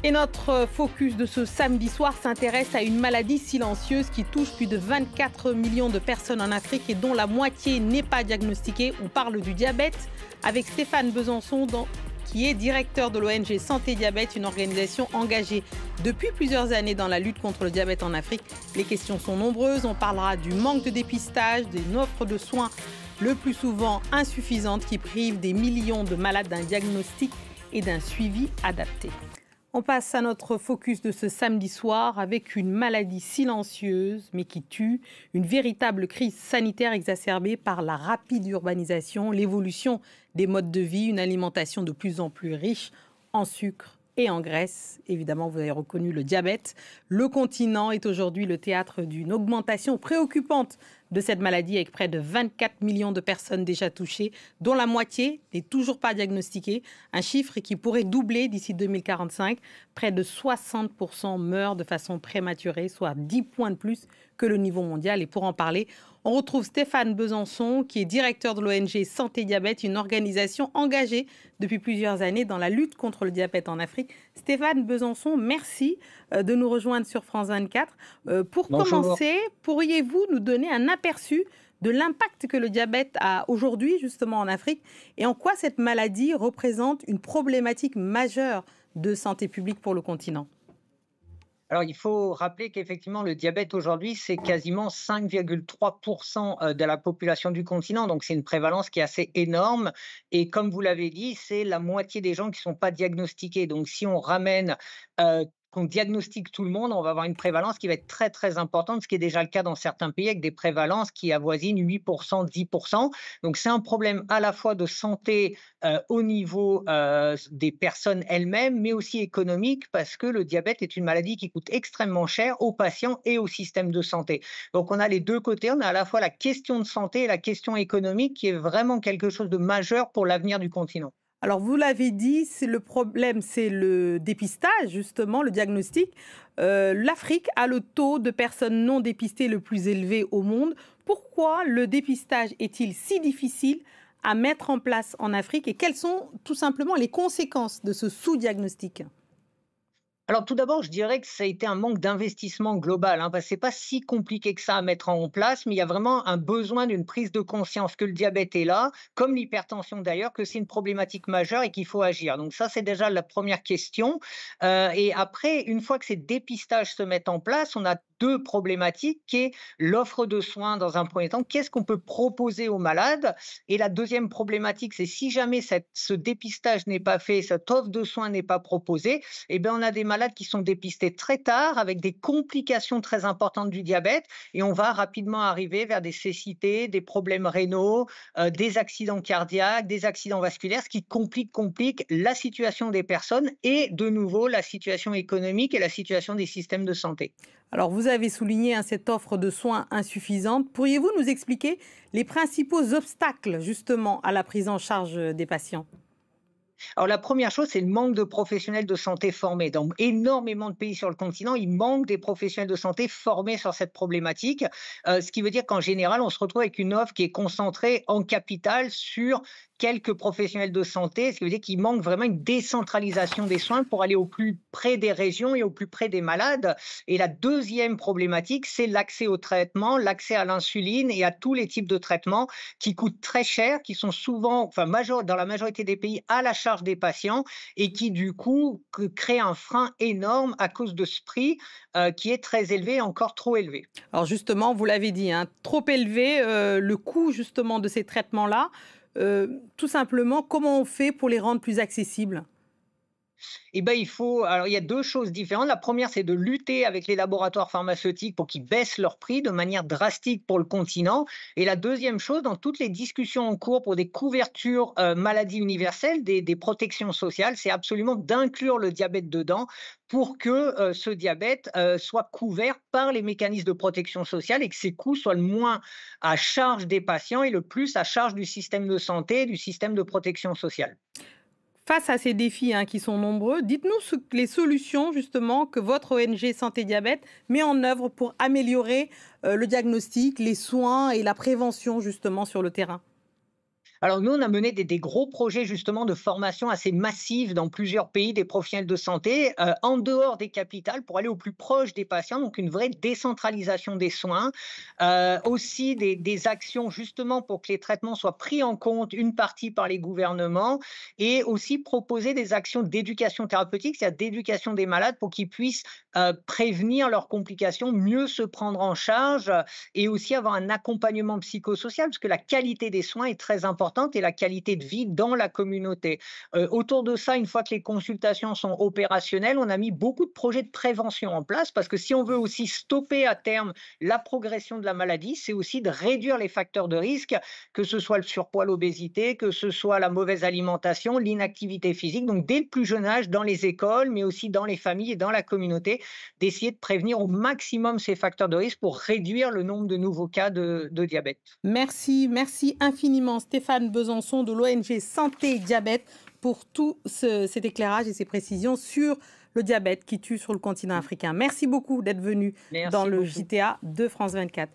Et notre focus de ce samedi soir s'intéresse à une maladie silencieuse qui touche plus de 24 millions de personnes en Afrique et dont la moitié n'est pas diagnostiquée. On parle du diabète avec Stéphane Besançon, qui est directeur de l'ONG Santé Diabète, une organisation engagée depuis plusieurs années dans la lutte contre le diabète en Afrique. Les questions sont nombreuses. On parlera du manque de dépistage, d'une offre de soins le plus souvent insuffisante qui prive des millions de malades d'un diagnostic et d'un suivi adapté. On passe à notre focus de ce samedi soir avec une maladie silencieuse mais qui tue, une véritable crise sanitaire exacerbée par la rapide urbanisation, l'évolution des modes de vie, une alimentation de plus en plus riche en sucre et en graisse. Évidemment, vous avez reconnu le diabète. Le continent est aujourd'hui le théâtre d'une augmentation préoccupante de cette maladie avec près de 24 millions de personnes déjà touchées, dont la moitié n'est toujours pas diagnostiquée. Un chiffre qui pourrait doubler d'ici 2045. Près de 60% meurent de façon prématurée, soit 10 points de plus que le niveau mondial. Et pour en parler, on retrouve Stéphane Besançon, qui est directeur de l'ONG Santé Diabète, une organisation engagée depuis plusieurs années dans la lutte contre le diabète en Afrique. Stéphane Besançon, merci de nous rejoindre sur France 24. Pour Bonjour. commencer, pourriez-vous nous donner un aperçu de l'impact que le diabète a aujourd'hui justement en Afrique et en quoi cette maladie représente une problématique majeure de santé publique pour le continent? Alors, il faut rappeler qu'effectivement, le diabète aujourd'hui, c'est quasiment 5,3% de la population du continent. Donc, c'est une prévalence qui est assez énorme. Et comme vous l'avez dit, c'est la moitié des gens qui ne sont pas diagnostiqués. Donc, si on ramène, qu'on diagnostique tout le monde, on va avoir une prévalence qui va être très, très importante, ce qui est déjà le cas dans certains pays avec des prévalences qui avoisinent 8%, 10%. Donc, c'est un problème à la fois de santé au niveau des personnes elles-mêmes, mais aussi économique, parce que le diabète est une maladie qui coûte extrêmement cher aux patients et au système de santé. Donc, on a les deux côtés. On a à la fois la question de santé et la question économique qui est vraiment quelque chose de majeur pour l'avenir du continent. Alors, vous l'avez dit, le problème, c'est le dépistage, justement, le diagnostic. L'Afrique a le taux de personnes non dépistées le plus élevé au monde. Pourquoi le dépistage est-il si difficile à mettre en place en Afrique et quelles sont tout simplement les conséquences de ce sous-diagnostic? Alors tout d'abord, je dirais que ça a été un manque d'investissement global, hein, parce que c'est pas si compliqué que ça à mettre en place, mais il y a vraiment un besoin d'une prise de conscience que le diabète est là, comme l'hypertension d'ailleurs, que c'est une problématique majeure et qu'il faut agir. Donc ça, c'est déjà la première question. Et après, une fois que ces dépistages se mettent en place, on a deux problématiques, qui est l'offre de soins dans un premier temps. Qu'est-ce qu'on peut proposer aux malades? Et la deuxième problématique, c'est si jamais ce dépistage n'est pas fait, cette offre de soins n'est pas proposée, eh bien, on a des malades qui sont dépistés très tard avec des complications très importantes du diabète et on va rapidement arriver vers des cécités, des problèmes rénaux, des accidents cardiaques, des accidents vasculaires, ce qui complique la situation des personnes et de nouveau la situation économique et la situation des systèmes de santé. Alors, vous avez souligné cette offre de soins insuffisante. Pourriez-vous nous expliquer les principaux obstacles, justement, à la prise en charge des patients? Alors la première chose, c'est le manque de professionnels de santé formés. Dans énormément de pays sur le continent, il manque des professionnels de santé formés sur cette problématique, ce qui veut dire qu'en général, on se retrouve avec une offre qui est concentrée en capitale sur quelques professionnels de santé, ce qui veut dire qu'il manque vraiment une décentralisation des soins pour aller au plus près des régions et au plus près des malades. Et la deuxième problématique, c'est l'accès au traitement, l'accès à l'insuline et à tous les types de traitements qui coûtent très cher, qui sont souvent, enfin dans la majorité des pays, à la charge des patients et qui du coup créent un frein énorme à cause de ce prix qui est très élevé, encore trop élevé. Alors justement, vous l'avez dit, trop élevé, le coût justement de ces traitements-là. Tout simplement, comment on fait pour les rendre plus accessibles? Eh ben, alors il y a 2 choses différentes. La première, c'est de lutter avec les laboratoires pharmaceutiques pour qu'ils baissent leurs prix de manière drastique pour le continent. Et la deuxième chose, dans toutes les discussions en cours pour des couvertures, maladie universelle, des protections sociales, c'est absolument d'inclure le diabète dedans pour que, ce diabète, soit couvert par les mécanismes de protection sociale et que ses coûts soient le moins à charge des patients et le plus à charge du système de santé, du système de protection sociale. Face à ces défis qui sont nombreux, dites-nous les solutions justement que votre ONG Santé Diabète met en œuvre pour améliorer le diagnostic, les soins et la prévention justement sur le terrain. Alors nous, on a mené des gros projets justement de formation assez massive dans plusieurs pays des professionnels de santé, en dehors des capitales pour aller au plus proche des patients, donc une vraie décentralisation des soins. Aussi des actions justement pour que les traitements soient pris en compte, une partie par les gouvernements et aussi proposer des actions d'éducation thérapeutique, c'est-à-dire d'éducation des malades pour qu'ils puissent, prévenir leurs complications, mieux se prendre en charge, et aussi avoir un accompagnement psychosocial, parce que la qualité des soins est très importante et la qualité de vie dans la communauté. Autour de ça, une fois que les consultations sont opérationnelles, on a mis beaucoup de projets de prévention en place, parce que si on veut aussi stopper à terme la progression de la maladie, c'est aussi de réduire les facteurs de risque, que ce soit le surpoids, l'obésité, que ce soit la mauvaise alimentation, l'inactivité physique. Donc dès le plus jeune âge, dans les écoles, mais aussi dans les familles et dans la communauté, d'essayer de prévenir au maximum ces facteurs de risque pour réduire le nombre de nouveaux cas de diabète. Merci, merci infiniment Stéphane Besançon de l'ONG Santé Diabète pour tout cet éclairage et ces précisions sur le diabète qui tue sur le continent africain. Merci beaucoup d'être venu dans Merci le beaucoup. JTA de France 24.